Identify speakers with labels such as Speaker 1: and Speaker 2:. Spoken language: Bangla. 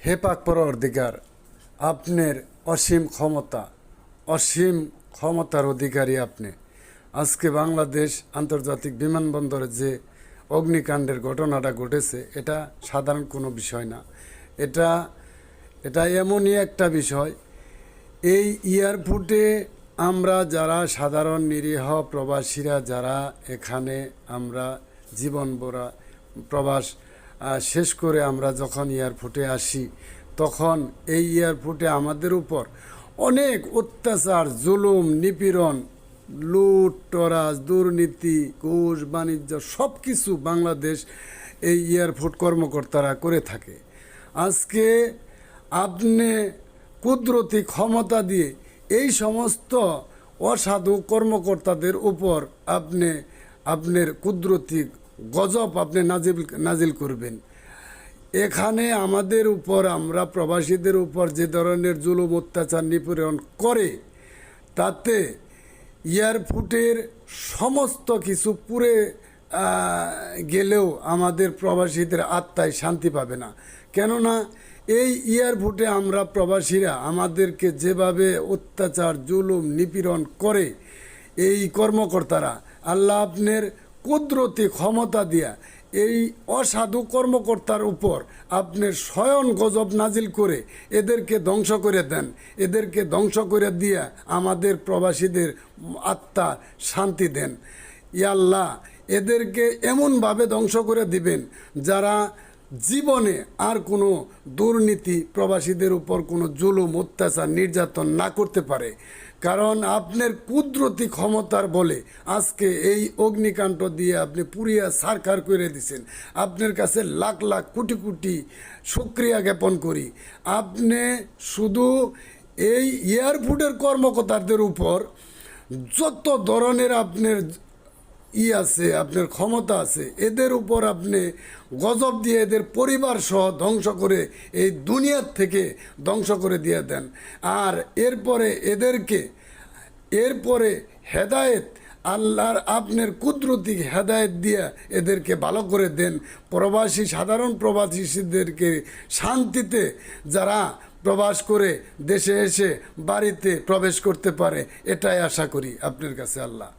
Speaker 1: হে পাক পরওয়ারদিগার, আপনার অসীম ক্ষমতার অধিকারী আপনি। আজকে বাংলাদেশ আন্তর্জাতিক বিমানবন্দরে যে অগ্নিকাণ্ডের ঘটনাটা ঘটেছে, এটা সাধারণ কোনো বিষয় না। এটা এটা এমনই একটা বিষয়, এই এয়ারপোর্টে আমরা যারা সাধারণ নিরীহ প্রবাসীরা যারা এখানে আমরা জীবনভরা প্রবাস শেষ করে আমরা যখন এয়ারপোর্টে আসি, তখন এই এয়ারপোর্টে আমাদের উপর অনেক অত্যাচার, জুলুম, নিপীড়ন, লুট তরাজ, দুর্নীতি, ঘুষ বাণিজ্য সব কিছু বাংলাদেশ এই এয়ারপোর্ট কর্মকর্তারা করে থাকে। আজকে আপনি কুদরতি ক্ষমতা দিয়ে এই সমস্ত অসাধু কর্মকর্তাদের উপর আপনার কুদরতি গজব আপনি নাজিল করবেন। এখানে আমাদের উপর, আমরা প্রবাসীদের উপর যে ধরনের জুলুম, অত্যাচার, নিপীড়ন করে, তাতে এয়ারপোর্টের সমস্ত কিছু পুড়ে গেলেও আমাদের প্রবাসীদের আত্মায় শান্তি পাবে না। কেননা এই এয়ারপোর্টে আমরা প্রবাসীরা আমাদেরকে যেভাবে অত্যাচার, জুলুম, নিপীড়ন করে এই কর্মকর্তারা, আল্লাহ আপনার কুদরতি ক্ষমতা দিয়া এই অসাধু কর্মকর্তার উপর আপনার স্বয়ং গজব নাজিল করে এদেরকে ধ্বংস করে দেন। এদেরকে ধ্বংস করে দিয়া আমাদের প্রবাসীদের আত্মা শান্তি দেন। ইয়া আল্লাহ, এদেরকে এমনভাবে ধ্বংস করে দিবেন যারা জীবনে আর কোনো দুর্নীতি, প্রবাসীদের উপর কোনো জুলুম, অত্যাচার, নির্যাতন না করতে পারে। কারণ আপনার কুদরতি ক্ষমতার বলে আজকে এই অগ্নিকাণ্ড দিয়ে আপনি পুরিয়া সারখার করে দিছেন। আপনার কাছে লাখ লাখ কোটি কোটি শুকরিয়া জ্ঞাপন করি। আপনি শুধু এই এয়ারপোর্টের কর্মকর্তাদের উপর যত ধরনের আপনার আছে, আপনার ক্ষমতা আছে, এদের উপর আপনি গজব দিয়ে এদের পরিবার সহ ধ্বংস করে এই দুনিয়ার থেকে ধ্বংস করে দিয়ে দেন। আর এরপরে হেদায়েত, আল্লাহর আপনার কুদরতি হেদায়েত দিয়ে এদেরকে ভালো করে দেন। সাধারণ প্রবাসীদেরকে শান্তিতে যারা প্রবাস করে দেশে এসে বাড়িতে প্রবেশ করতে পারে, এটাই আশা করি আপনার কাছে আল্লাহ।